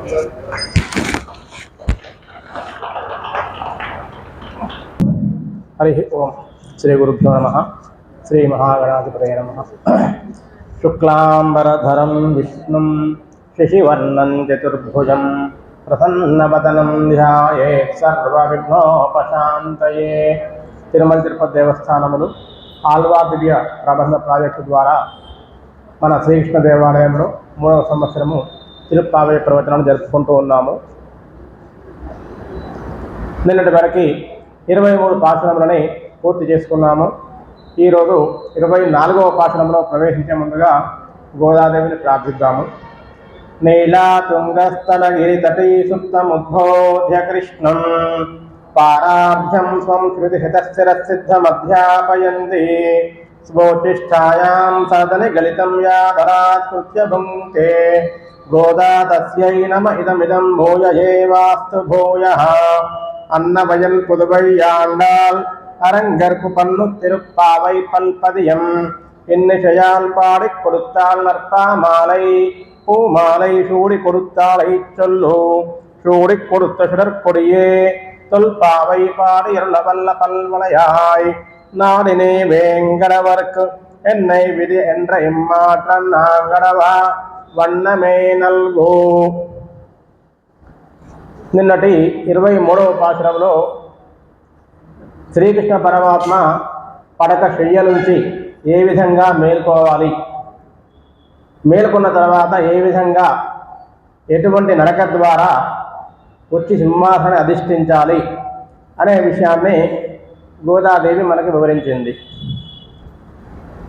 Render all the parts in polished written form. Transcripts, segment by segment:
హరి ఓం శ్రీ గురుభ్యో నమః. శ్రీ మహాగణాధిపతయే నమః. శుక్లాంబరధరం విష్ణుం శశివర్ణం చతుర్భుజం ప్రసన్నవదనం ధ్యాయేత్ సర్వవిఘ్నోపశాంతయే. తిరుమల తిరుపతి దేవస్థానములు ఆళ్వార్ దివ్య ప్రబంధ ప్రాజెక్టు ద్వారా మన శ్రీకృష్ణ దేవాలయంలో 3వ సంవత్సరము తిరుప్పావయ ప్రవచనాలు జరుపుకుంటూ ఉన్నాము. నిన్నటి వరకు 23 పాశురములని పూర్తి చేసుకున్నాము. ఈరోజు 24వ పాశురంలో ప్రవేశించే ముందుగా గోదాదేవిని ప్రార్థిద్దాము. నీలా తుంగస్థలగిరి తటీ సుప్తముద్బోధ్య కృష్ణం పారాభ్యం స్వం శృతి హితస్థిరసిద్ధమధ్యాపయంతి స్వోచిష్టాయాం సదని గలితం యాధరాత్కృత్య భుంక్తే గోదా తస్యై నమ ఇదమిదం భూయ ఏవాస్తు భూయః. அன்னவயல் புதுவையாண்டால் அரங்கற்கு பன்னு திருப்பாவை பல்பதியம் இன்னிசையால் பாடி கொடுத்தால் நற்பா மாலை பூமாலை சூடி கொடுத்தாலை சொல்லு சூடி கொடுத்த சுடற்கொடியே தொல்பாவை பாடி இருளவல்ல பல்வளையாய் நாடினே வேங்கடவர்க்கு என்னை விதி என்ற இம்மாற்றம் நாங்கடவா வண்ணமே நல்கோ. నిన్నటి 23వ పాశురంలో శ్రీకృష్ణ పరమాత్మ పడక శయ్య నుంచి ఏ విధంగా మేల్కోవాలి, మేల్కొన్న తర్వాత ఏ విధంగా ఎటువంటి నడక ద్వారా వచ్చి సింహాసనాన్ని అధిష్ఠించాలి అనే విషయాన్ని గోదాదేవి మనకి వివరించింది.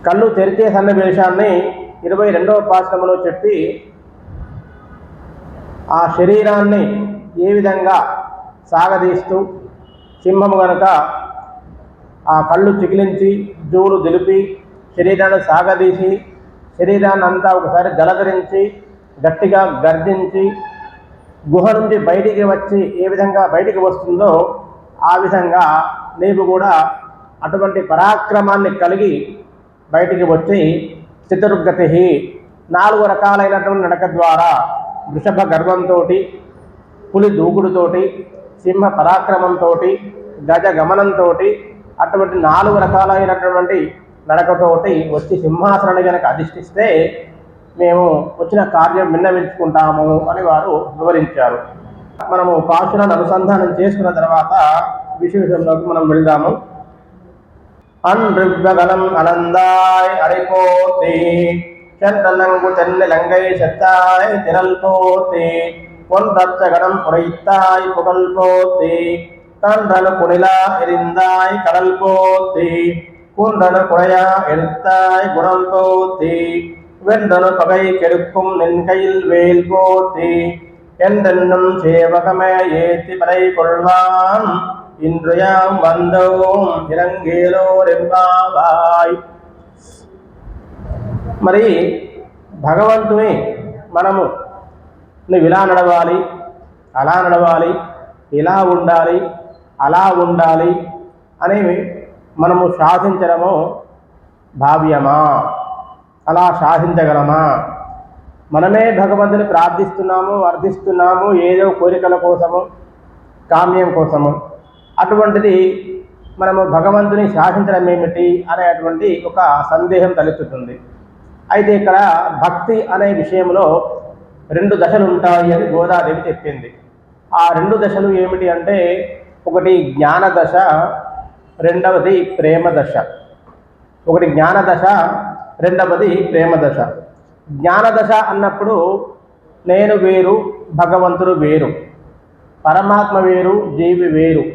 కళ్ళు తెరిచే సన్నివేశాన్ని 22వ పాశురంలో చెప్పి ఆ శరీరాన్ని ఏ విధంగా సాగదీస్తూ సింహము గనుక ఆ కళ్ళు చికిలించి జూలు దులిపి శరీరాన్ని సాగదీసి శరీరాన్ని అంతా ఒకసారి జలధరించి గట్టిగా గర్జించి గుహ నుంచి బయటికి వచ్చి ఏ విధంగా బయటికి వస్తుందో ఆ విధంగా నీవు కూడా అటువంటి పరాక్రమాన్ని కలిగి బయటికి వచ్చి చతుర్గతి 4 రకాలైనటువంటి నడక ద్వారా వృషభ గర్వంతో, పులి దూకుడుతోటి, సింహ పరాక్రమంతో, గజ గమనంతో అటువంటి 4 రకాలైనటువంటి నడకతోటి వచ్చి సింహాసనాన్ని కనుక అధిష్ఠిస్తే మేము వచ్చిన కార్యం విన్నవించుకుంటాము అని వారు వివరించారు. మనము పాశురాన్ని అనుసంధానం చేసుకున్న తర్వాత విషయంలోకి మనం వెళ్దాము. அன்றிவ்வகலம் அளந்தாய் அடைபோத்தி சென்றலங்கு தென்னிலங்கை செத்தாய் திரள் போத்தி பொன்றச்சகடம் உடைத்தாய் புகழ் போத்தி கன்றனு குணிலா எரிந்தாய் கடல் போத்தி குன்றனு குறையா எடுத்தாய் குணம் போத்தி வென்றனு பகை கெடுக்கும் நின் கையில் வேல் போத்தி என்றென்னும் சேவகமே ஏத்தி படை கொள்வான் இன்றுயாம் வந்தோம் இறங்கேலோர் ఎంబావాయ్. మరి భగవంతుని మనము నువ్వు ఇలా నడవాలి, అలా నడవాలి, ఇలా ఉండాలి, అలా ఉండాలి అనేవి మనము శాసించడము భావ్యమా? అలా శాసించగలమా? మనమే భగవంతుని ప్రార్థిస్తున్నాము, వర్ధిస్తున్నాము ఏదో కోరికల కోసము, కామ్యం కోసము. అటువంటిది మనము భగవంతుని శాసించడం ఏమిటి అనేటువంటి ఒక సందేహం తలెత్తుతుంది. అయితే ఇక్కడ భక్తి అనే విషయంలో 2 దశలు ఉంటాయి అని గోదాదేవి చెప్పింది. ఆ 2 దశలు ఏమిటి అంటే, ఒకటి జ్ఞాన దశ, రెండవది ప్రేమ దశ. ఒకటి జ్ఞాన దశ, రెండవది ప్రేమ దశ. జ్ఞాన దశ అన్నప్పుడు నేను వేరు, భగవంతుడు వేరు, పరమాత్మ వేరు, జీవి వేరు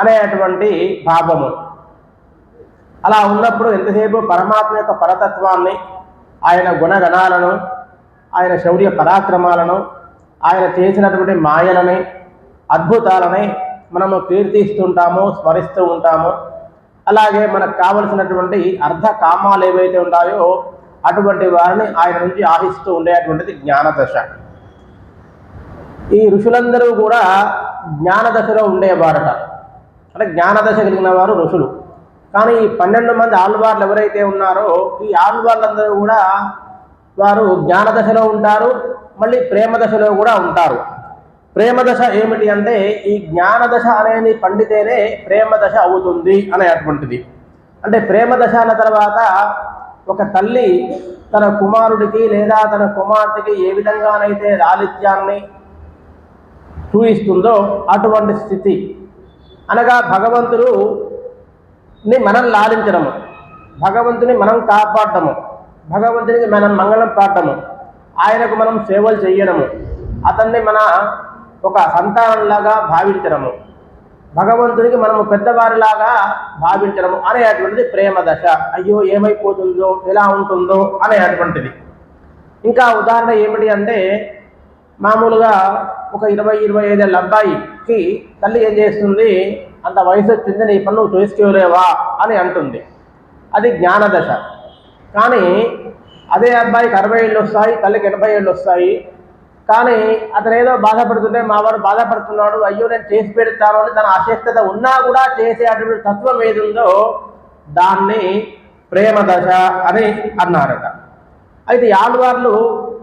అనేటువంటి భావము. అలా ఉన్నప్పుడు ఎంతసేపు పరమాత్మ యొక్క పరతత్వాన్ని, ఆయన గుణగణాలను, ఆయన శౌర్య పరాక్రమాలను, ఆయన చేసినటువంటి మాయలని, అద్భుతాలని మనము కీర్తిస్తుంటాము, స్మరిస్తూ ఉంటాము. అలాగే మనకు కావలసినటువంటి అర్ధ కామాలు ఏవైతే ఉంటాయో అటువంటి వారిని ఆయన నుంచి ఆశిస్తూ ఉండేటువంటిది జ్ఞానదశ. ఈ ఋషులందరూ కూడా జ్ఞానదశలో ఉండేవారట. అంటే జ్ఞానదశ కలిగిన వారు ఋషులు. కానీ ఈ 12 మంది ఆళ్వార్లు ఎవరైతే ఉన్నారో ఈ ఆళ్వార్లందరూ కూడా వారు జ్ఞాన దశలో ఉంటారు, మళ్ళీ ప్రేమ దశలో కూడా ఉంటారు. ప్రేమ దశ ఏమిటి అంటే ఈ జ్ఞాన దశ అనేది పండితేనే ప్రేమ దశ అవుతుంది అనేటువంటిది. అంటే ప్రేమ దశ అన్న తర్వాత ఒక తల్లి తన కుమారుడికి లేదా తన కుమార్తెకి ఏ విధంగానైతే లాలిత్యాన్ని చూయిస్తుందో అటువంటి స్థితి. అనగా భగవంతుని మనం లాలించడము, భగవంతుని మనం కాపాడటము, భగవంతునికి మనం మంగళం పాడటము, ఆయనకు మనం సేవలు చేయడము, అతన్ని మన ఒక సంతానంలాగా భావించడము, భగవంతునికి మనము పెద్దవారిలాగా భావించడము అనేటువంటిది ప్రేమ దశ. అయ్యో ఏమైపోతుందో ఎలా ఉంటుందో అనేటువంటిది. ఇంకా ఉదాహరణ ఏమిటి అంటే మామూలుగా ఒక 20-25 ఏళ్ళ అబ్బాయికి తల్లి ఏం చేస్తుంది, అంత వయసు వచ్చింది నీ పని నువ్వు చేసుకోలేవా అని అంటుంది. అది జ్ఞాన దశ. కానీ అదే అబ్బాయికి 60 ఏళ్ళు వస్తాయి, తల్లికి 80 ఏళ్ళు వస్తాయి. కానీ అతను ఏదో బాధపడుతుంటే మా వాడు బాధపడుతున్నాడు, అయ్యో నేను చేసి పెడతాను అని తన అశక్తత ఉన్నా కూడా చేసే అటువంటి తత్వం ఏది ఉందో దాన్ని ప్రేమ దశ అని అన్నారట. అయితే ఆళ్వార్లు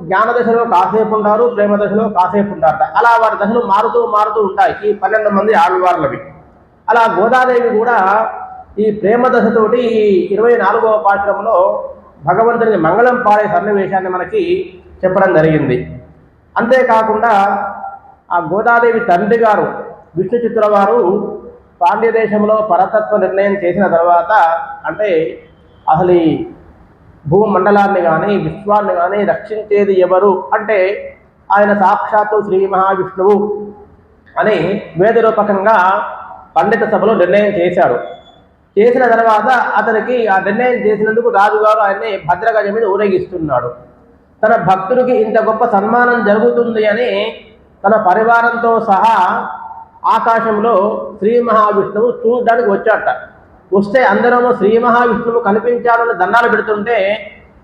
జ్ఞాన దశలో కాసేపు ఉంటారు, ప్రేమ దశలో కాసేపు ఉంటారట. అలా వారి దశలు మారుతూ మారుతూ ఉంటాయి ఈ 12 మంది ఆళ్వార్లవి. అలా గోదాదేవి కూడా ఈ ప్రేమ దశతోటి ఈ 24వ పాశురంలో భగవంతునికి మంగళం పాడే సన్నివేశాన్ని మనకి చెప్పడం జరిగింది. అంతేకాకుండా ఆ గోదాదేవి తండ్రి గారు విష్ణు చిత్తుల వారు పాండ్య దేశంలో పరతత్వ నిర్ణయం చేసిన తర్వాత, అంటే అసలు ఈ భూమండలాన్ని కానీ విశ్వాన్ని కానీ రక్షించేది ఎవరు అంటే ఆయన సాక్షాత్తు శ్రీ మహావిష్ణువు అని వేదరూపకంగా పండిత సభలో నిర్ణయం చేశాడు. చేసిన తర్వాత అతనికి ఆ నిర్ణయం చేసినందుకు రాజుగారు ఆయన్ని భద్రగజ మీద ఊరేగిస్తున్నాడు. తన భక్తుడికి ఇంత గొప్ప సన్మానం జరుగుతుంది అని తన పరివారంతో సహా ఆకాశంలో శ్రీ మహావిష్ణువు చూడడానికి వచ్చాట. వస్తే అందరము శ్రీ మహావిష్ణువు కనిపించాలని దండాలు పెడుతుంటే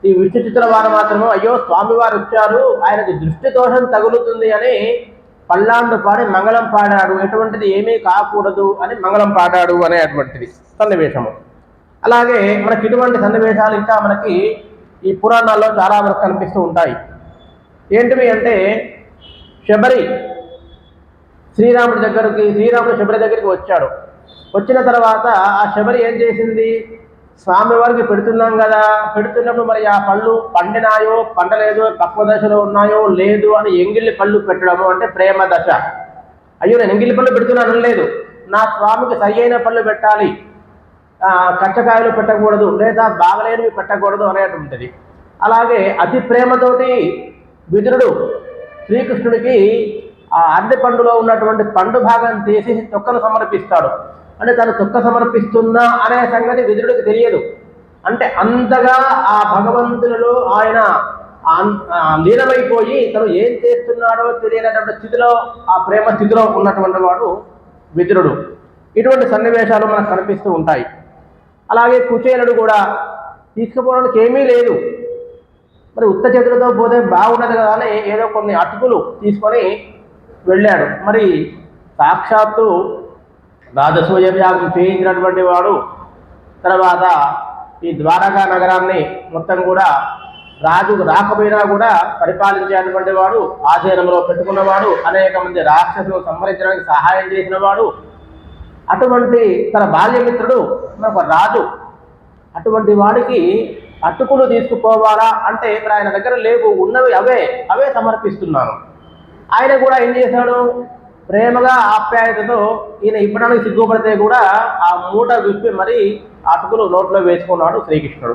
ఈ విష్ణు చిత్ర వారు మాత్రము అయ్యో స్వామివారు వచ్చారు, ఆయనకి దృష్టి దోషం తగులుతుంది అని పల్లాండు పాడి మంగళం పాడాడు. ఎటువంటిది ఏమీ కాకూడదు అని మంగళం పాడాడు అనేటువంటిది సన్నివేశము. అలాగే మనకి ఇటువంటి సన్నివేశాలు ఇంకా మనకి ఈ పురాణాల్లో చాలా వరకు కనిపిస్తూ ఉంటాయి. ఏంటివి అంటే శబరి శ్రీరాముడి శబరి దగ్గరికి వచ్చాడు. వచ్చిన తర్వాత ఆ శబరి ఏం చేసింది, స్వామివారికి పెడుతున్నాం కదా, పెడుతున్నప్పుడు మరి ఆ పళ్ళు పండినాయో పండలేదో తక్కువ దశలో ఉన్నాయో లేదు అని ఎంగిల్లి పళ్ళు పెట్టడము అంటే ప్రేమ దశ. అయ్యో నేను ఎంగిల్లి పళ్ళు పెడుతున్నాను లేదు, నా స్వామికి సరి అయిన పళ్ళు పెట్టాలి, కచ్చకాయలు పెట్టకూడదు లేదా బాగలేనివి పెట్టకూడదు అనేటువంటిది. అలాగే అతి ప్రేమతోటి విదురుడు శ్రీకృష్ణుడికి ఆ అరటి పండులో ఉన్నటువంటి పండు భాగం తీసి తొక్కను సమర్పిస్తాడు. అంటే తను తొక్క సమర్పిస్తున్నా అనే సంగతి విదురుడికి తెలియదు. అంటే అంతగా ఆ భగవంతునిలో ఆయన లీనమైపోయి తను ఏం చేస్తున్నాడో తెలియనటువంటి స్థితిలో ఆ ప్రేమ స్థితిలో ఉన్నటువంటి వాడు విదురుడు. ఇటువంటి సన్నివేశాలు మనకు కనిపిస్తూ ఉంటాయి. అలాగే కుచేలుడు కూడా తీసుకుపోవడానికి ఏమీ లేదు, మరి ఉత్త చేతులతో పోతే బాగుండదు కదా అని ఏదో కొన్ని అటుకులు తీసుకొని వెళ్ళాడు. మరి సాక్షాత్తు రాజసూయ యాగం చేయించినటువంటి వాడు, తర్వాత ఈ ద్వారకా నగరాన్ని మొత్తం కూడా రాజు రాకపోయినా కూడా పరిపాలించేటువంటి వాడు, ఆధీనంలో పెట్టుకున్నవాడు, అనేక మంది రాక్షసులు సంహరించడానికి సహాయం చేసిన వాడు, అటువంటి తన బాల్యమిత్రుడు మనకు రాజు. అటువంటి వాడికి అటుకులు తీసుకుపోవాలా అంటే ఇప్పుడు ఆయన దగ్గర లేవు, ఉన్నవి అవే సమర్పిస్తున్నాను. ఆయన కూడా ఏం చేశాడు, ప్రేమగా ఆప్యాయతతో ఈయన ఇవ్వడానికి సిగ్గుపడితే కూడా ఆ మూట విప్పి మరి అటుకులు నోట్లో వేసుకున్నాడు శ్రీకృష్ణుడు.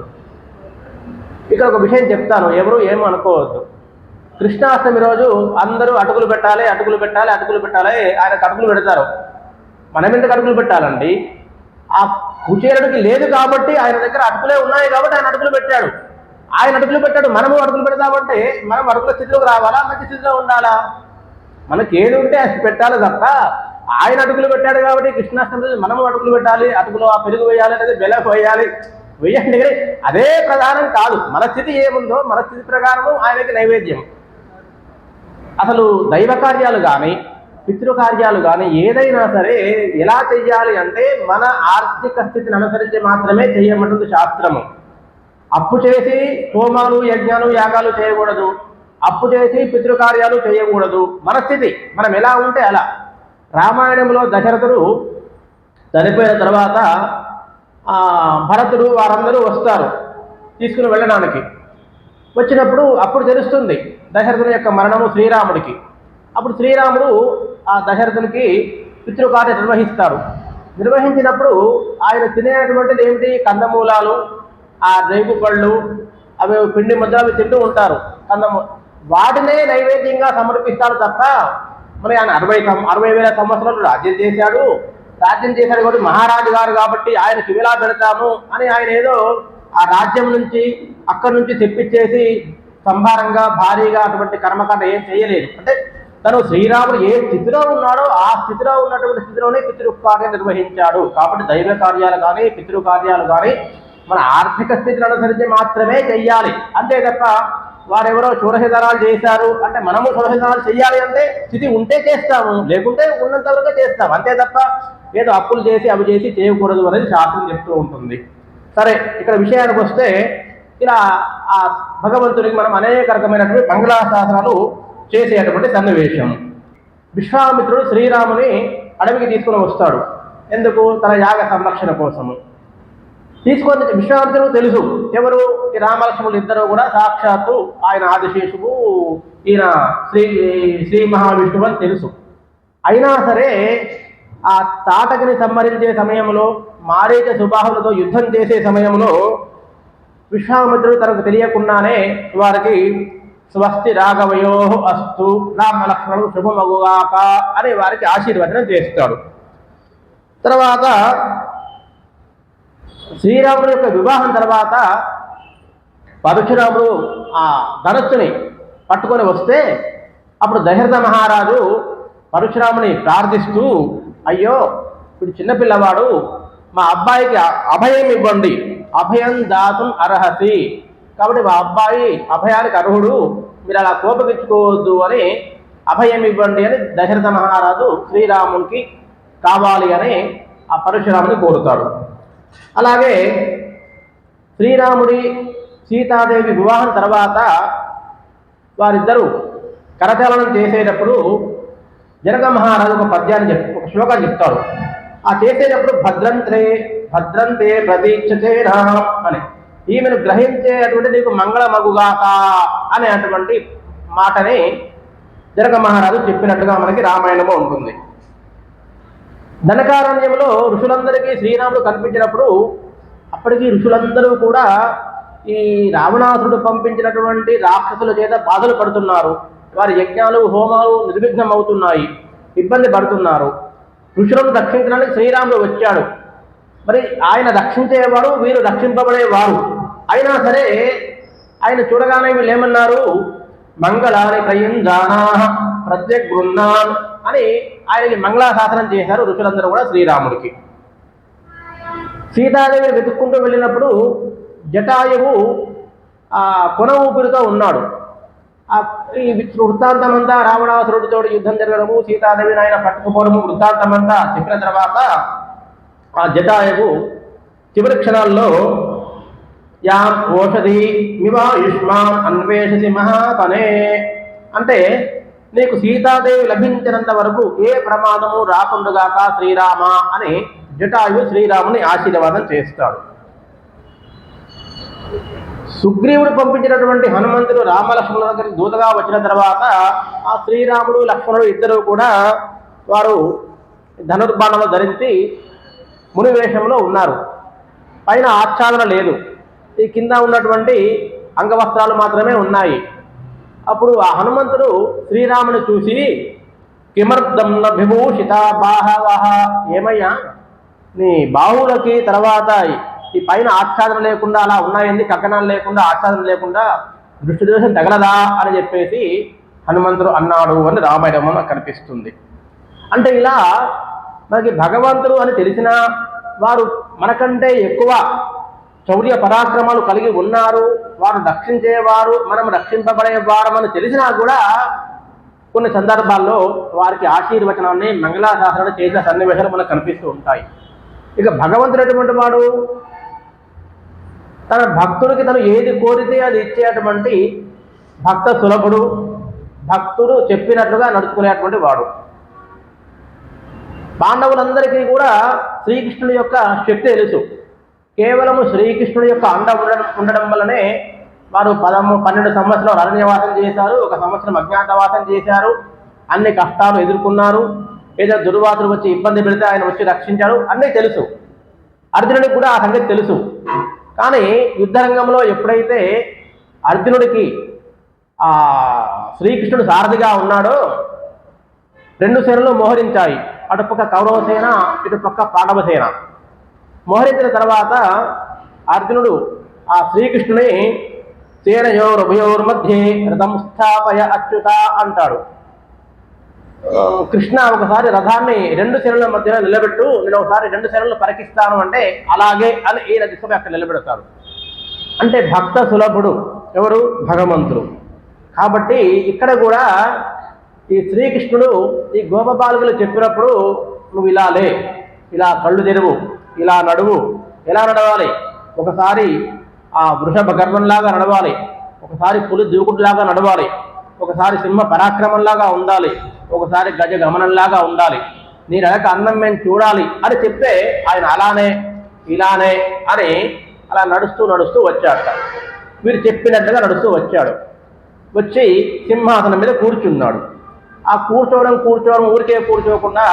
ఇక్కడ ఒక విషయం చెప్తాను, ఎవరు ఏమో అనుకోవద్దు. కృష్ణాష్టమి రోజు అందరూ అటుకులు పెట్టాలి ఆయనకు అటుకులు పెడతారు. మనం ఎందుకు అటుకులు పెట్టాలండి? ఆ కుచేరుడికి లేదు కాబట్టి ఆయన దగ్గర అటుకులే ఉన్నాయి కాబట్టి ఆయన అటుకులు పెట్టాడు. మనము అటుకులు పెడతామంటే మనం అటుకుల స్థితిలోకి రావాలా, మంచి స్థితిలో ఉండాలా? మనకి ఏది ఉంటే అది పెట్టాలి తప్ప ఆయన అటుకులు పెట్టాడు కాబట్టి కృష్ణాష్టమి రోజు మనము అటుకులు పెట్టాలి, అటుకులు ఆ పెరుగు వేయాలి లేదా బెల్లం వేయండి కానీ అదే ప్రధానం కాదు. మన స్థితి ఏముందో మన స్థితి ప్రకారము ఆయనకి నైవేద్యం. అసలు దైవ కార్యాలు కానీ పితృకార్యాలు కానీ ఏదైనా సరే ఎలా చెయ్యాలి అంటే మన ఆర్థిక స్థితిని అనుసరించి మాత్రమే చేయమంటుంది శాస్త్రము. అప్పు చేసి హోమాలు యజ్ఞాలు యాగాలు చేయకూడదు, అప్పు చేసి పితృకార్యాలు చేయకూడదు. మన స్థితి మనం ఎలా ఉంటే అలా. రామాయణంలో దశరథుడు చనిపోయిన తర్వాత భరతుడు వారందరూ వస్తారు తీసుకుని వెళ్ళడానికి. వచ్చినప్పుడు అప్పుడు తెలుస్తుంది దశరథుని యొక్క మరణము శ్రీరాముడికి. అప్పుడు శ్రీరాముడు ఆ దశరథునికి పితృకార్యం నిర్వహిస్తారు. నిర్వహించినప్పుడు ఆయన తినేటువంటిది ఏమిటి? కందమూలాలు, ఆ రేగు పళ్ళు, అవి పిండి ముద్దలు తింటూ ఉంటారు. వాటినే నైవేద్యంగా సమర్పిస్తాడు తప్ప మరి ఆయన 60,000 సంవత్సరాలు రాజ్యం చేశాడు కాబట్టి మహారాజు గారు కాబట్టి ఆయనకి ఇలా పెడతాము అని ఆయన ఏదో ఆ రాజ్యం నుంచి అక్కడి నుంచి తెప్పించేసి సంభారంగా భారీగా అటువంటి కర్మకాండ ఏం చేయలేదు. అంటే తను శ్రీరాముడు ఏ స్థితిలో ఉన్నాడో ఆ స్థితిలో ఉన్నటువంటి స్థితిలోనే పితృకార్యం నిర్వహించాడు. కాబట్టి దైవ కార్యాలు కానీ పితృకార్యాలు కానీ మన ఆర్థిక స్థితిని అనుసరించి మాత్రమే చెయ్యాలి. అంతే తప్ప వారెవరో షోడశదానాలు చేశారు అంటే మనము షోడశదానాలు చెయ్యాలి అంటే స్థితి ఉంటే చేస్తాము, లేకుంటే ఉన్నంత వరకు చేస్తాము. అంతే తప్ప ఏదో అప్పులు చేసి అవి చేసి చేయకూడదు అనేది శాస్త్రం చెప్తూ ఉంటుంది. సరే, ఇక్కడ విషయానికి వస్తే ఇలా ఆ భగవంతునికి మనం అనేక రకమైనటువంటి మంగళాశాసనాలు చేసేటువంటి సన్నివేశం. విశ్వామిత్రుడు శ్రీరాముని అడవికి తీసుకుని వస్తాడు. ఎందుకు? తన యాగ సంరక్షణ కోసము తీసుకొని. విశ్వామిత్రుడు తెలుసు ఎవరు ఈ రామలక్ష్మణులు ఇద్దరు కూడా సాక్షాత్తు ఆయన ఆదిశేషువు, ఈయన శ్రీ మహావిష్ణువు అని తెలుసు. అయినా సరే ఆ తాటకిని సంహరించే సమయంలో మారీచ సుబాహులతో యుద్ధం చేసే సమయంలో విశ్వామిత్రుడు తనకు తెలియకుండానే వారికి స్వస్తి రాఘవయో అస్తు రామలక్ష్మణుడు శుభమగుగాక అని వారికి ఆశీర్వచనం చేస్తాడు. తర్వాత శ్రీరాముడు యొక్క వివాహం తర్వాత పరశురాముడు ఆ ధనస్సుని పట్టుకొని వస్తే అప్పుడు దశరథ మహారాజు పరశురాముని ప్రార్థిస్తూ, అయ్యో ఇప్పుడు చిన్నపిల్లవాడు, మా అబ్బాయికి అభయం ఇవ్వండి, అభయం దాతుం అర్హసి, కాబట్టి మా అబ్బాయి అభయానికి అర్హుడు, మీరు అలా కోపగించుకోవద్దు అని అభయం ఇవ్వండి అని దశరథ మహారాజు శ్రీరామునికి కావాలి అని ఆ పరశురాముని కోరుతాడు. అలాగే శ్రీరాముడి సీతాదేవి వివాహం తర్వాత వారిద్దరూ కరచాలనం చేసేటప్పుడు జనక మహారాజు ఒక పద్యాన్ని ఒక శ్లోకాన్ని చెప్తాడు. ఆ చేసేటప్పుడు భద్రంతే ప్రతీక్షతే రామ అని, ఈమెను గ్రహించేటువంటి నీకు మంగళమగుగాక అనేటువంటి మాటని జనక మహారాజు చెప్పినట్టుగా మనకి రామాయణంలో ఉంటుంది. ధనకారణ్యంలో ఋషులందరికీ శ్రీరాముడు కనిపించినప్పుడు అప్పటికి ఋషులందరూ కూడా ఈ రావణాసురుడు పంపించినటువంటి రాక్షసుల చేత బాధలు పడుతున్నారు. వారి యజ్ఞాలు హోమాలు నిర్విఘ్నం అవుతున్నాయి, ఇబ్బంది పడుతున్నారు. ఋషులను రక్షించడానికి శ్రీరాముడు వచ్చాడు. మరి ఆయన రక్షించేవాడు, వీరు రక్షింపబడేవారు. అయినా సరే ఆయన చూడగానే వీళ్ళు ఏమన్నారు? మంగళాని ప్రయుంజానా ప్రత్యగృహ్ణాన్ అని ఆయనకి మంగళాశాసనం చేశారు ఋషులందరూ కూడా శ్రీరాముడికి. సీతాదేవిని వెతుక్కుంటూ వెళ్ళినప్పుడు జటాయువు ఆ కొన ఊపిరితో ఉన్నాడు. ఈ వృత్తాంతమంతా రావణాసురుడితో యుద్ధం జరగడము, సీతాదేవిని ఆయన పట్టుకుపోవడము వృత్తాంతమంతా చెప్పిన తర్వాత ఆ జటాయువు చివరి క్షణాల్లో యాం ఓషధి మివాయుష్మాన్ అన్వేషసి మహాతనే అంటే నీకు సీతాదేవి లభించినంత వరకు ఏ ప్రమాదము రాకుండాగాక శ్రీరామ అని జటాయువు శ్రీరాముని ఆశీర్వాదం చేస్తాడు. సుగ్రీవుడు పంపించినటువంటి హనుమంతుడు రామలక్ష్మణుల దగ్గరికి దూతగా వచ్చిన తర్వాత ఆ శ్రీరాముడు లక్ష్మణుడు ఇద్దరు కూడా వారు ధనుర్బాణాలు ధరించి ముని వేషంలో ఉన్నారు. పైన ఆచ్ఛాదన లేదు, ఈ కింద ఉన్నటువంటి అంగవస్త్రాలు మాత్రమే ఉన్నాయి. అప్పుడు ఆ హనుమంతుడు శ్రీరాముని చూసి కిమర్థం న విభూషిత బాహవః, ఏమయ్యా నీ బాహువులకి తర్వాత ఈ పైన ఆచ్ఛాదన లేకుండా అలా ఉన్నాయండి, కగ్గనాలు లేకుండా ఆచ్ఛాదన లేకుండా దృష్టి దోషం తగలదా అని చెప్పేసి హనుమంతుడు అన్నాడు అని రామాయణంలో మనకు కనిపిస్తుంది. అంటే ఇలా మనకి భగవంతుడు అని తెలిసిన వారు మనకంటే ఎక్కువ శౌర్య పరాక్రమాలు కలిగి ఉన్నారు, వారు రక్షించేవారు, మనం రక్షింపబడేవారు అని తెలిసినా కూడా కొన్ని సందర్భాల్లో వారికి ఆశీర్వచనాన్ని మంగళాశాసనాన్ని చేసిన సన్నివేశాలు మనకు కనిపిస్తూ ఉంటాయి. ఇక భగవంతుడు ఎటువంటి వాడు? తన భక్తుడికి తను ఏది కోరితే అది ఇచ్చేటువంటి భక్త సులభుడు, భక్తుడు చెప్పినట్లుగా నడుచుకునేటువంటి వాడు. పాండవులందరికీ కూడా శ్రీకృష్ణుడి యొక్క శక్తి తెలుసు. కేవలము శ్రీకృష్ణుడి యొక్క అండ ఉండడం వల్లనే వారు 12 సంవత్సరాలు అరణ్యవాసం చేశారు, 1 సంవత్సరం అజ్ఞాతవాసం చేశారు, అన్ని కష్టాలు ఎదుర్కొన్నారు. ఏదో దుర్వాసులు వచ్చి ఇబ్బంది పెడితే ఆయన వచ్చి రక్షించాడు, అన్నీ తెలుసు. అర్జునుడికి కూడా ఆ సంగతి తెలుసు. కానీ యుద్ధరంగంలో ఎప్పుడైతే అర్జునుడికి శ్రీకృష్ణుడు సారథిగా ఉన్నాడో 2 సేనలు మోహరించాయి. అటుపక్క కౌరవ సేన, ఇటుపక్క పాండవ సేన. మోహరించిన తర్వాత అర్జునుడు ఆ శ్రీకృష్ణుని సేనయోరుభయోర్మధ్యే రథం స్థాపయ అచ్యుత అంటాడు. కృష్ణ ఒకసారి రథాన్ని 2 సేనల మధ్యలో నిలబెట్టు, నేను ఒకసారి 2 సేనలు పరికిస్తాను అంటే అలాగే అని ఈయన తీసుకుని అక్కడ నిలబెడతాడు. అంటే భక్త సులభుడు ఎవరు? భగవంతుడు. కాబట్టి ఇక్కడ కూడా ఈ శ్రీకృష్ణుడు ఈ గోపబాలుగులు చెప్పినప్పుడు నువ్వు ఇలా లే, ఇలా కళ్ళు తెరువు, ఇలా నడువు. ఎలా నడవాలి? ఒకసారి ఆ వృషభ గర్వంలాగా నడవాలి, ఒకసారి పులి దూకుడులాగా నడవాలి, ఒకసారి సింహ పరాక్రమంలాగా ఉండాలి, ఒకసారి గజ గమనంలాగా ఉండాలి, నీ నడక అన్నం మేము చూడాలి అని చెప్తే ఆయన అలానే ఇలానే అని అలా నడుస్తూ నడుస్తూ వచ్చాట. వీరు చెప్పినట్టుగా నడుస్తూ వచ్చాడు. వచ్చి సింహాసనం మీద కూర్చున్నాడు. ఆ కూర్చోవడం ఊరికే కూర్చోకుండా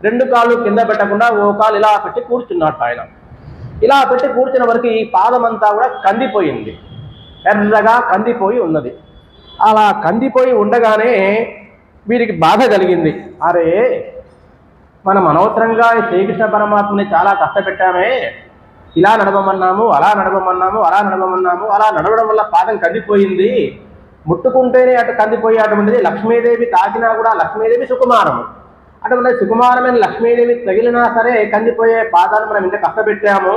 2 కాళ్ళు కింద పెట్టకుండా ఓ కాలు ఇలా పెట్టి కూర్చున్నాడు ఆయన. ఇలా పెట్టి కూర్చున్న వరకు ఈ పాదమంతా కూడా కందిపోయింది, ఎర్రగా కందిపోయి ఉన్నది. అలా కందిపోయి ఉండగానే వీరికి బాధ కలిగింది. అరే, మనం అనవసరంగా శ్రీకృష్ణ పరమాత్మని చాలా కష్టపెట్టామే. ఇలా నడవమన్నాము, అలా నడవమన్నాము, అలా నడవమన్నాము, అలా నడవడం వల్ల పాదం కందిపోయింది. ముట్టుకుంటేనే అటు కందిపోయి అటువంటిది లక్ష్మీదేవి తాకినా కూడా లక్ష్మీదేవి సుకుమారము. అటువంటి సుకుమారమైన లక్ష్మీదేవి తగిలినా సరే కందిపోయే పాదాన్ని మనం ఇంత కష్టపెట్టాము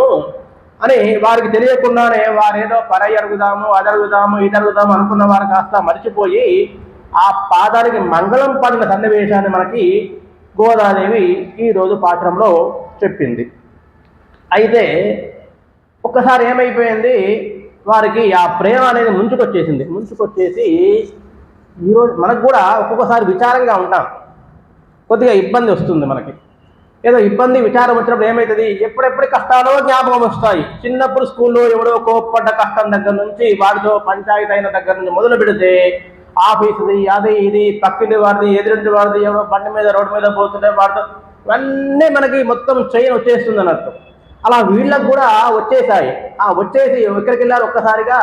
అని వారికి తెలియకుండానే వారేదో పరై అడుగుదాము, అది అడుగుదాము, ఇది అడుగుదాము అనుకున్న వారు కాస్త మర్చిపోయి ఆ పాదానికి మంగళం పడిన సన్నివేశాన్ని మనకి గోదాదేవి ఈరోజు పాఠంలో చెప్పింది. అయితే ఒక్కసారి ఏమైపోయింది, వారికి ఆ ప్రేమ అనేది ముంచుకొచ్చేసి ఈరోజు మనకు కూడా ఒక్కొక్కసారి విచారంగా ఉంటాం, కొద్దిగా ఇబ్బంది వస్తుంది మనకి. ఏదో ఇబ్బంది విచారం వచ్చినప్పుడు ఏమవుతుంది, ఎప్పుడెప్పుడు కష్టాలో జ్ఞాపకం వస్తాయి. చిన్నప్పుడు స్కూల్లో ఎవడో కోప్పడ్డ కష్టం దగ్గర నుంచి, వాడితో పంచాయతీ అయిన దగ్గర నుంచి మొదలు పెడితే ఆఫీసుది, అది ఇది, పక్కింటి వాడిది, ఎదురింటి వాడిది, ఎవరో బండి మీద రోడ్డు మీద పోతుంటే వాడితో, ఇవన్నీ మనకి మొత్తం చైన్ వచ్చేస్తుంది అన్నట్టు. అలా వీళ్ళకు కూడా వచ్చేసాయి. వచ్చేసి ఎక్కడికి వెళ్ళారు, ఒక్కసారిగా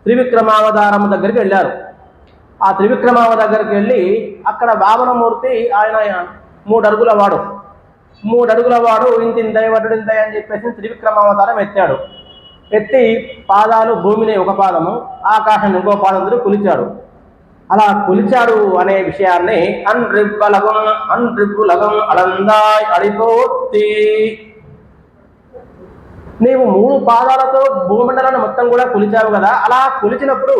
త్రివిక్రమావతారం దగ్గరికి వెళ్ళారు. ఆ త్రివిక్రమావ దగ్గరికి వెళ్ళి అక్కడ వామనమూర్తి ఆయన 3 అడుగుల వాడు, 3 అడుగుల వాడు, ఇంతింతై వటుడింతై అని చెప్పేసి త్రివిక్రమావతారం ఎత్తాడు. ఎత్తి పాదాలు భూమిని ఒక పాదము, ఆకాశాన్ని ఇంకో పాదం కొలిచాడు. అలా కొలిచాడు అనే విషయాన్ని అన్రిబ్బులగం అలందాయ్ అడిపోతి, నీవు 3 పాదాలతో భూమండలాన్ని మొత్తం కూడా కొలిచావు కదా. అలా కొలిచినప్పుడు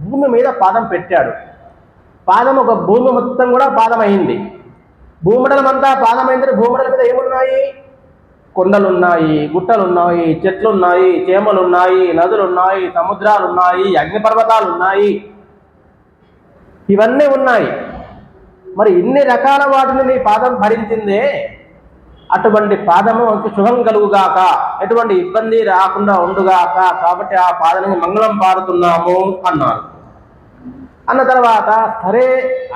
భూమి మీద పాదం పెట్టాడు. పాదం ఒక భూమి మొత్తం కూడా పాదం అయింది. భూమండలం అంతా పాదమైంది. భూమండలం మీద ఏమున్నాయి? కొండలున్నాయి, గుట్టలున్నాయి, చెట్లున్నాయి, చేమలున్నాయి, నదులున్నాయి, సముద్రాలున్నాయి, అగ్నిపర్వతాలున్నాయి, ఇవన్నీ ఉన్నాయి. మరి ఇన్ని రకాల వాటిని నీ పాదం భరించిందే. అటువంటి పాదము శుభం కలుగుగాక, ఎటువంటి ఇబ్బంది రాకుండా ఉండుగాక, కాబట్టి ఆ పాదానికి మంగళం పాడుతున్నాము అన్నారు. అన్న తర్వాత సరే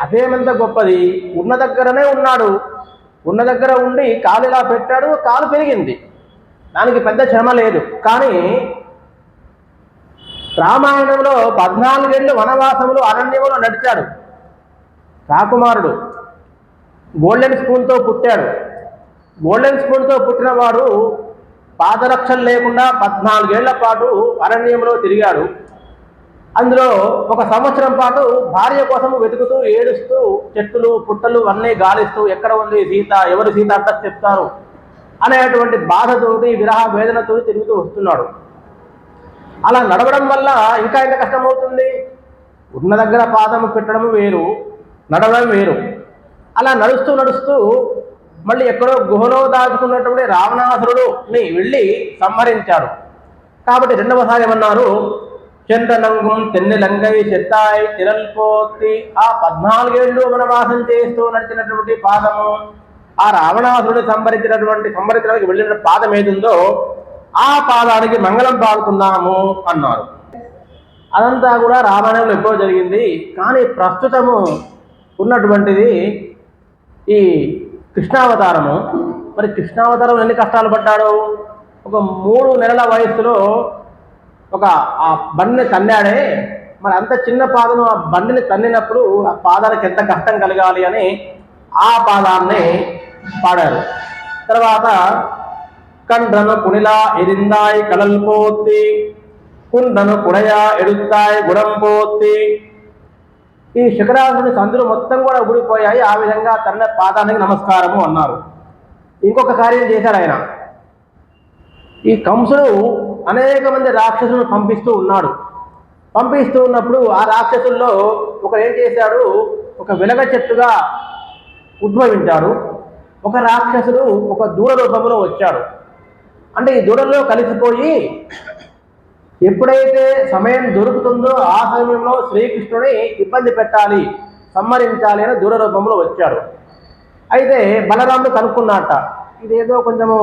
అదేమంత గొప్పది, ఉన్న దగ్గరనే ఉన్నాడు, ఉన్న దగ్గర ఉండి కాలు ఇలా పెట్టాడు, కాలు పెరిగింది, దానికి పెద్ద శ్రమ లేదు. కానీ రామాయణంలో 14 ఏళ్ళు వనవాసములు అరణ్యములో నడిచాడు. రాకుమారుడు గోల్డెన్ స్పూన్తో పుట్టాడు. గోల్డెన్ స్పూన్తో పుట్టిన వాడు పాదరక్షలు లేకుండా 14 ఏళ్ల పాటు అరణ్యంలో తిరిగాడు. అందులో 1 సంవత్సరం పాటు భార్య కోసం వెతుకుతూ ఏడుస్తూ చెట్టులు పుట్టలు అన్నీ గాలిస్తూ ఎక్కడ ఉంది సీత, ఎవరు సీత అంతా చెప్తారు అనేటువంటి బాధతోటి విరహ వేదనతో తిరుగుతూ వస్తున్నాడు. అలా నడవడం వల్ల ఇంకా ఎంత కష్టమవుతుంది. ఉన్న దగ్గర పాదము పెట్టడం వేరు, నడవడం వేరు. అలా నడుస్తూ నడుస్తూ మళ్ళీ ఎక్కడో గుహలో దాచుకున్నటువంటి రావణాసురుడుని వెళ్ళి సంహరించాడు. కాబట్టి రెండవసారి ఏమన్నారు, చంద్రనంగం తెన్నెలంగై చెత్తాయి తిరల్పోతి, ఆ 14 ఏళ్ళు వనవాసం చేస్తూ నడిచినటువంటి పాదము, ఆ రావణాసురుడు సంహరించడానికి వెళ్ళిన పాదం ఏదుందో ఆ పాదానికి మంగళం పాడుతున్నాము అన్నారు. అదంతా కూడా రామాయణంలో ఎప్పుడో జరిగింది. కానీ ప్రస్తుతము ఉన్నటువంటిది ఈ కృష్ణావతారము. మరి కృష్ణావతారం ఎన్ని కష్టాలు పడ్డాడు? ఒక 3 నెలల వయస్సులో ఆ బండిని తన్నాడే, మరి అంత చిన్న పాదం ఆ బండిని తన్నినప్పుడు ఆ పాదానికి ఎంత కష్టం కలగాలి అని ఆ పాదాన్ని పాడారు. తర్వాత కండ్రను కుణిలా ఎరిందాయి కలల్పోతి, కుండను కుడయా ఎడుతాయి గుడంపోతి. ఈ శిఖరాసుని సందులు మొత్తం కూడా ఊడిపోయాయి. ఆ విధంగా తన పాదానికి నమస్కారము అన్నారు. ఇంకొక కార్యం చేశాడు ఆయన. ఈ కంసుడు అనేక మంది రాక్షసులను పంపిస్తూ ఉన్నాడు. పంపిస్తూ ఉన్నప్పుడు ఆ రాక్షసుల్లో ఒకరు ఏం చేశాడు, ఒక వెలగ చెట్టుగా ఉద్భవించాడు. ఒక రాక్షసుడు ఒక దూడ రూపంలో వచ్చాడు. అంటే ఈ దూడల్లో కలిసిపోయి ఎప్పుడైతే సమయం దొరుకుతుందో ఆ సమయంలో శ్రీకృష్ణుని ఇబ్బంది పెట్టాలి, సంహరించాలి అని దూడ రూపంలో వచ్చాడు. అయితే బలరాముడు కనుక్కున్నట్ట, ఇదేదో కొంచెము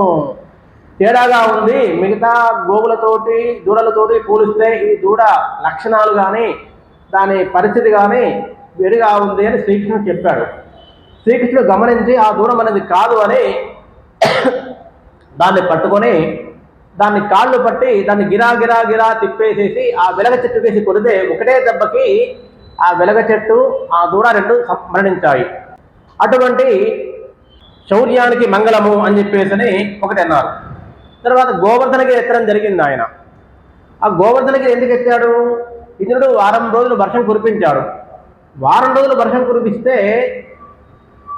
తేడాగా ఉంది, మిగతా గోవులతోటి దూడలతోటి పోలిస్తే ఈ దూడ లక్షణాలు కానీ దాని పరిస్థితి కానీ వేరుగా ఉంది అని శ్రీకృష్ణుడు చెప్పాడు. శ్రీకృష్ణుడు గమనించి ఆ దూరం అనేది కాదు అని దాన్ని పట్టుకొని దాన్ని కాళ్ళు పట్టి దాన్ని గిరా గిరా గిరా తిప్పేసేసి ఆ వెలగ చెట్టు వేసి కొడితే ఒకటే దెబ్బకి ఆ వెలగ చెట్టు ఆ దూడ 2 మరణించాయి. అటువంటి శౌర్యానికి మంగళము అని చెప్పేసి ఒకటి అన్నారు. తర్వాత గోవర్ధనగిరి ఎత్తడం జరిగింది. ఆయన ఆ గోవర్ధనగిరి ఎందుకు ఎత్తాడు? ఇంద్రుడు 6 రోజులు వర్షం కురిపించాడు. 1 రోజులు వర్షం కురిపిస్తే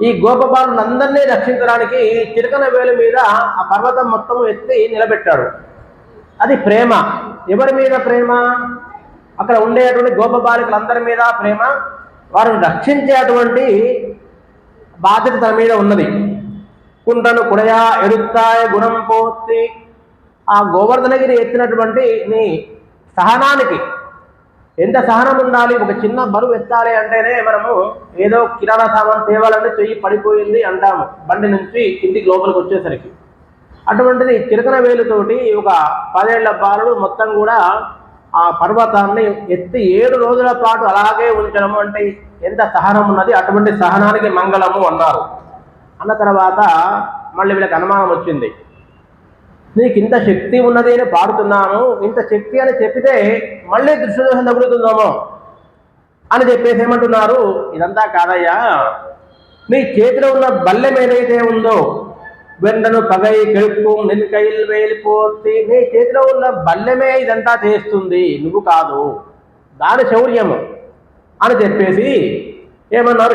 ఈ గోపబాలులందరినీ రక్షించడానికి చిరకన వేలు మీద ఆ పర్వతం మొత్తం ఎత్తి నిలబెట్టాడు. అది ప్రేమ. ఎవరి మీద ప్రేమ? అక్కడ ఉండేటువంటి గోపబాలికలందరి మీద ప్రేమ. వారిని రక్షించేటువంటి బాధ్యత తన మీద ఉన్నది. కుండను కుడయా ఎడుతాయ గుణం పోతి. ఆ గోవర్ధనగిరి ఎత్తినటువంటి నీ సహనానికి ఎంత సహనం ఉండాలి. ఒక చిన్న బరువు ఎత్తాలి అంటేనే మనము ఏదో కిరాణా సామాన్ తేవాలంటే చెయ్యి పడిపోయింది అంటాము బండి నుంచి ఇంటికి లోపలికి వచ్చేసరికి. అటువంటిది చిరకన వేలుతోటి ఒక 10 ఏళ్ల బాలుడు మొత్తం కూడా ఆ పర్వతాన్ని ఎత్తి 7 రోజుల పాటు అలాగే ఉంచడము అంటే ఎంత సహనం ఉన్నది. అటువంటి సహనానికి మంగళము అన్నారు. అన్న తర్వాత మళ్ళీ వీళ్ళకి అనుమానం వచ్చింది. నీకు ఇంత శక్తి ఉన్నది అని పాడుతున్నాను, ఇంత శక్తి అని చెప్పితే మళ్ళీ దృశ్యదోషం తగులుతుందేమో అని చెప్పేసి ఏమంటున్నారు, ఇదంతా కాదయ్యా, నీ చేతిలో ఉన్న బల్లెం ఏదైతే ఉందో వెండను పగై కెడుపు నిన్ను కైలు వేలిపోతే, నీ చేతిలో ఉన్న బల్లెమే ఇదంతా చేస్తుంది, నువ్వు కాదు, దాని శౌర్యము అని చెప్పేసి ఏమన్నారు,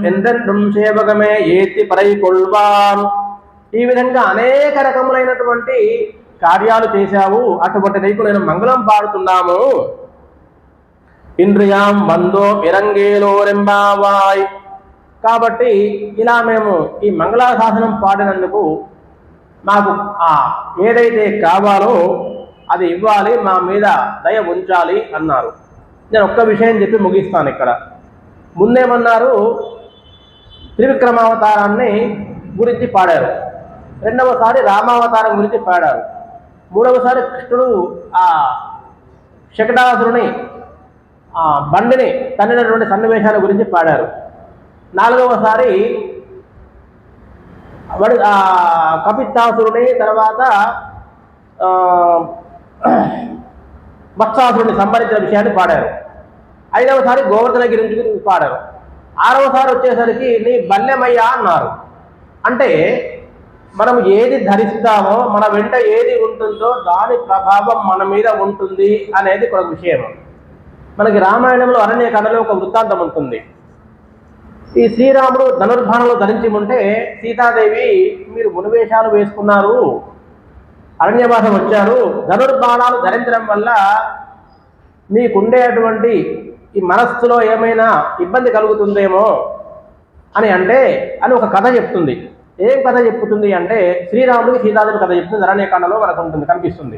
ఎందెండం సేవకమే ఏతి పరై కొల్వాన్. ఈ విధంగా అనేక రకములైనటువంటి కార్యాలు చేశావు, అటువంటి నీకు నేను మంగళం పాడుతున్నాము. ఇంద్రియాం బందో ఇరంగేలో రెంబావాయ్. కాబట్టి ఇలా మేము ఈ మంగళాశాసనం పాడినందుకు మాకు ఏదైతే కావాలో అది ఇవ్వాలి, మా మీద దయ ఉంచాలి అన్నారు. నేను ఒక్క విషయం చెప్పి ముగిస్తాను. ఇక్కడ ముందేమన్నారు, త్రివిక్రమావతారాన్ని గురించి పాడారు, రెండవసారి రామావతారం గురించి పాడారు, మూడవసారి కృష్ణుడు ఆ శకటాసురుని బండిని తన్నినటువంటి సన్నివేశాల గురించి పాడారు, నాలుగవసారి కపిత్తాసురుని తర్వాత వత్సాసురుని సంహరించిన విషయాన్ని పాడారు, ఐదవసారి గోవర్ధనగిరి గురించి పాడారు, ఆరవసారి వచ్చేసరికి నీ బల్లెమయ్యా అన్నారు. అంటే మనం ఏది ధరిస్తామో మన వెంట ఏది ఉంటుందో దాని ప్రభావం మన మీద ఉంటుంది అనేది ఒక విషయం. మనకి రామాయణంలో అరణ్యకాండలో ఒక వృత్తాంతం ఉంటుంది. ఈ శ్రీరాముడు ధనుర్బాణాలు ధరించి ఉంటే సీతాదేవి మీరు మునివేషాలు వేసుకున్నారు, అరణ్యవాసం వచ్చారు, ధనుర్బాణాలు ధరించడం వల్ల మీకుండేటువంటి ఈ మనస్సులో ఏమైనా ఇబ్బంది కలుగుతుందేమో అని ఒక కథ చెప్తుంది. ఏం కథ చెప్తుంది అంటే శ్రీరాముడికి సీతాదేవి కథ చెప్తుంది. అరణ్యకాండలో మనకు ఉంటుంది, కనిపిస్తుంది.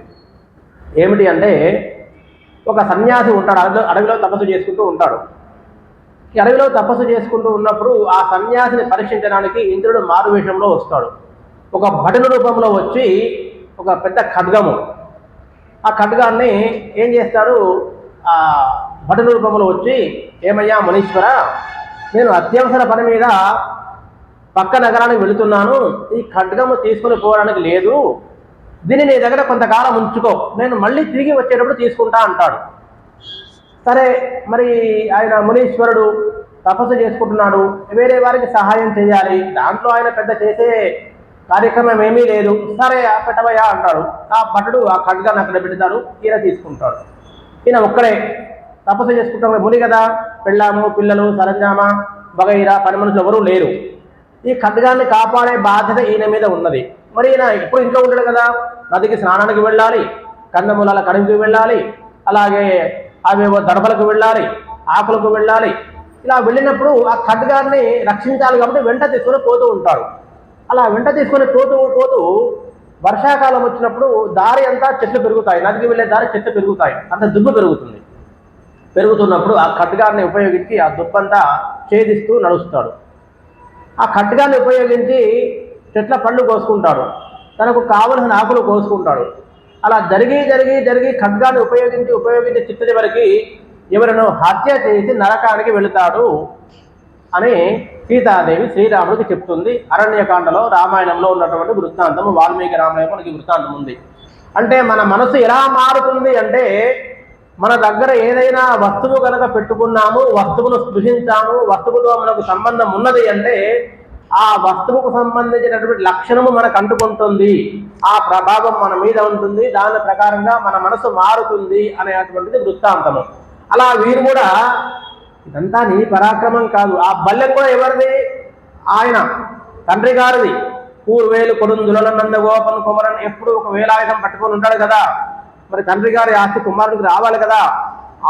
ఏమిటి అంటే, ఒక సన్యాసి ఉంటాడు, అడవిలో తపస్సు చేసుకుంటూ ఉంటాడు. ఈ అడవిలో తపస్సు చేసుకుంటూ ఉన్నప్పుడు ఆ సన్యాసిని పరీక్షించడానికి ఇంద్రుడు మారువేషంలో వస్తాడు. ఒక భటుని రూపంలో వచ్చి ఒక పెద్ద ఖడ్గము, ఆ ఖడ్గాన్ని ఏం చేస్తాడు, ఆ భటుని రూపంలో వచ్చి, ఏమయ్యా మునీశ్వర, నేను అత్యవసర పని మీద పక్క నగరానికి వెళుతున్నాను, ఈ ఖడ్గము తీసుకుని పోవడానికి లేదు, దీన్ని నీ దగ్గర కొంతకాలం ఉంచుకో, నేను మళ్ళీ తిరిగి వచ్చేటప్పుడు తీసుకుంటా అంటాడు. సరే, మరి ఆయన మునీశ్వరుడు తపస్సు చేసుకుంటున్నాడు, వేరే వారికి సహాయం చేయాలి, దాంట్లో ఆయన పెద్ద చేసే కార్యక్రమం ఏమీ లేదు. సరే పెట్టవయ్యా అంటాడు. ఆ భటుడు ఆ ఖడ్గాన్ని అక్కడ పెడతాడు, ఈయన తీసుకుంటాడు. ఈయన ఒక్కడే తపస్సు చేసుకుంటాడు, ముని కదా, పెళ్ళాము పిల్లలు సరంజామా వగైరా పని మనుషులు ఎవరూ లేరు. ఈ ఖడ్గాన్ని కాపాడే బాధ్యత ఈయన మీద ఉన్నది. మరి ఈయన ఇప్పుడు ఇంట్లో ఉంటాడు కదా, నదికి స్నానానికి వెళ్ళాలి, కందమూలాల కడుపుకి వెళ్ళాలి, అలాగే అవేవో దడపలకు వెళ్ళాలి, ఆకులకు వెళ్ళాలి. ఇలా వెళ్ళినప్పుడు ఆ ఖడ్గాన్ని రక్షించాలి కాబట్టి వెంట తీసుకొని పోతూ ఉంటాడు. అలా వెంట తీసుకొని పోతూ వర్షాకాలం వచ్చినప్పుడు దారి అంతా చెట్లు పెరుగుతాయి, నదికి వెళ్ళే దారి చెట్లు పెరుగుతాయి, అంత దుబ్బు పెరుగుతుంది. పెరుగుతున్నప్పుడు ఆ ఖడ్గాన్ని ఉపయోగించి ఆ దుబ్బంతా ఛేదిస్తూ నడుస్తాడు. ఆ ఖడ్గాన్ని ఉపయోగించి చెట్ల పళ్ళు కోసుకుంటాడు, తనకు కావలసిన ఆకులు కోసుకుంటాడు. అలా జరిగి ఖడ్గాన్ని ఉపయోగించి చిట్ట చివరికి ఎవరినో హత్య చేసి నరకానికి వెళుతాడు అని సీతాదేవి శ్రీరాముడికి చెప్తుంది. అరణ్యకాండలో రామాయణంలో ఉన్నటువంటి వృత్తాంతము, వాల్మీకి రామాయణంలో మనకి వృత్తాంతం ఉంది. అంటే మన మనసు ఎలా మారుతుంది అంటే, మన దగ్గర ఏదైనా వస్తువు కనుక పెట్టుకున్నాము, వస్తువును స్పృశించాము, వస్తువుతో మనకు సంబంధం ఉన్నది అంటే ఆ వస్తువుకు సంబంధించినటువంటి లక్షణము మనకు అంటుకుంటుంది, ఆ ప్రభావం మన మీద ఉంటుంది, దాని ప్రకారంగా మన మనసు మారుతుంది అనేటువంటిది వృత్తాంతము. అలా వీరు కూడా, ఇదంతా నీ పరాక్రమం కాదు, ఆ బల్లెం కూడా ఎవరిది, ఆయన తండ్రి గారిది. పూర్వేలు కొడుందుల నందగోపన్ కుమరన్ ఎప్పుడు ఒక వేలాయుధం పట్టుకొని ఉంటాడు కదా, మరి తండ్రి గారి ఆస్తి కుమారుడికి రావాలి కదా,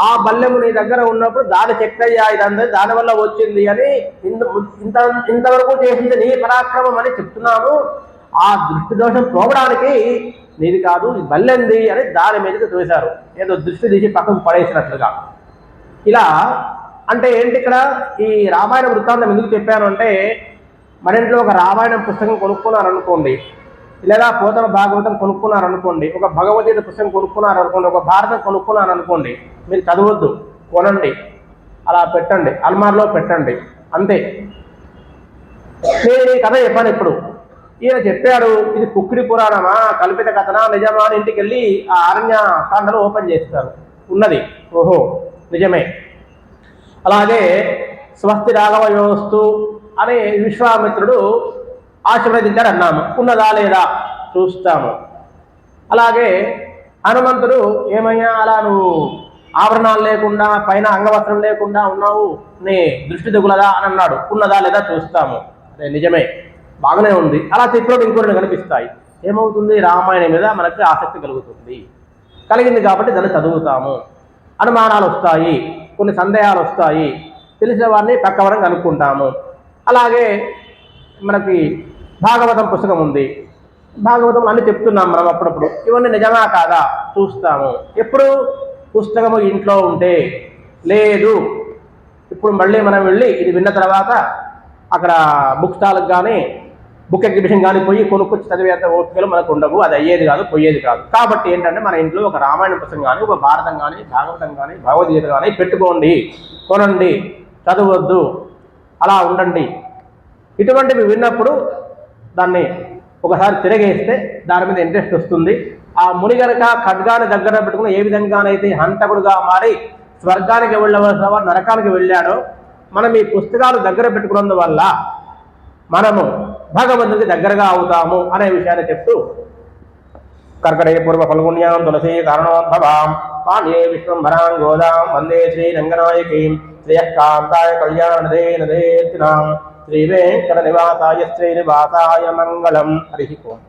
ఆ బల్లెము నీ దగ్గర ఉన్నప్పుడు దాని శక్తయ్యా, ఇదంతా దానివల్ల వచ్చింది అని ఇంతవరకు చేసింది నీ పరాక్రమం అని చెప్తున్నాము. ఆ దృష్టి దోషం పోవడానికి నీది కాదు, ఇది బల్లెంది అని దాని మీదకి చూశారు, ఏదో దృష్టి తీసి పక్కకు పడేసినట్లుగా. ఇలా అంటే ఏంటి, ఇక్కడ ఈ రామాయణ వృత్తాంతం ఎందుకు చెప్పాను అంటే, మన ఇంట్లో ఒక రామాయణం పుస్తకం కొనుక్కున్నారనుకోండి, లేదా పోతన భాగవతం కొనుక్కున్నారనుకోండి, ఒక భగవద్గీత పుస్తకం కొనుక్కున్నారనుకోండి, ఒక భారతం కొనుక్కున్నారనుకోండి, మీరు చదవద్దు, కొనండి, అలా పెట్టండి, అల్మార్లో పెట్టండి, అంతే. నేను ఈ కథ చెప్పాను ఇప్పుడు, ఈయన చెప్పాడు, ఇది కుక్కిడి పురాణమా, కల్పిత కథనా, నిజమా అని ఇంటికి వెళ్ళి ఆ అరణ్య కాండలో ఓపెన్ చేస్తారు, ఉన్నది, ఓహో నిజమే. అలాగే స్వస్తి రాఘవయోస్తు అని విశ్వామిత్రుడు ఆశీర్వదించాడు అన్నాము, ఉన్నదా లేదా చూస్తాము. అలాగే హనుమంతుడు, ఏమయ్యా అలా నువ్వు ఆభరణాలు లేకుండా పైన అంగవస్త్రం లేకుండా ఉన్నావు, నీ దృష్టి దిగులదా అని అన్నాడు, ఉన్నదా లేదా చూస్తాము. అదే నిజమే, బాగానే ఉంది. అలా తిప్పులో ఇంకొన్ని కనిపిస్తాయి, ఏమవుతుంది, రామాయణం మీద మనకు ఆసక్తి కలుగుతుంది, కలిగింది కాబట్టి దాన్ని చదువుతాము. అనుమానాలు వస్తాయి, కొన్ని సందేహాలు వస్తాయి, తెలిసిన వారిని పక్కవరం కనుక్కుంటాము. అలాగే మనకి భాగవతం పుస్తకం ఉంది, భాగవతం అన్ని చెప్తున్నాం మనం అప్పుడప్పుడు, ఇవన్నీ నిజమా కాదా చూస్తాము. ఎప్పుడు పుస్తకము ఇంట్లో ఉంటే, లేదు ఇప్పుడు మళ్ళీ మనం వెళ్ళి ఇది విన్న తర్వాత అక్కడ బుక్ స్టాల్కి కానీ బుక్ ఎగ్జిబిషన్ కానీ పోయి కొనుక్కొచ్చి చదివేంత ఓపికలు మనకు ఉండవు, అది అయ్యేది కాదు, పోయేది కాదు. కాబట్టి ఏంటంటే మన ఇంట్లో ఒక రామాయణ పుస్తకం కానీ, ఒక భారతం కానీ, భాగవతం కానీ, భగవద్గీత కానీ పెట్టుకోండి, కొనండి, చదవద్దు, అలా ఉండండి. ఇటువంటివి విన్నప్పుడు దాన్ని ఒకసారి తిరగేస్తే దాని మీద ఇంట్రెస్ట్ వస్తుంది. ఆ ముని గనక ఖడ్గాన్ని దగ్గర పెట్టుకుని ఏ విధంగానైతే హంతకుడుగా మారి స్వర్గానికి వెళ్ళవలసిన వారు నరకానికి వెళ్ళాడో, మనం ఈ పుస్తకాలు దగ్గర పెట్టుకున్నందువల్ల మనము భగవంతుడికి దగ్గరగా అవుతాము అనే విషయాన్ని చెప్తూ, కర్కటే పూర్వ ఫల్గుణ్యాం తులసీ కారణోద్భవాం పాణ్యే విశ్వంభరాం గోదాం వందే శ్రీ రంగనాయకీం శ్రేయకాంతాయ కళ్యాణదే నదేతినాం శ్రీ వెంకట నివాసాయ శ్రీనివాసాయ మంగళం. హరి ఓం.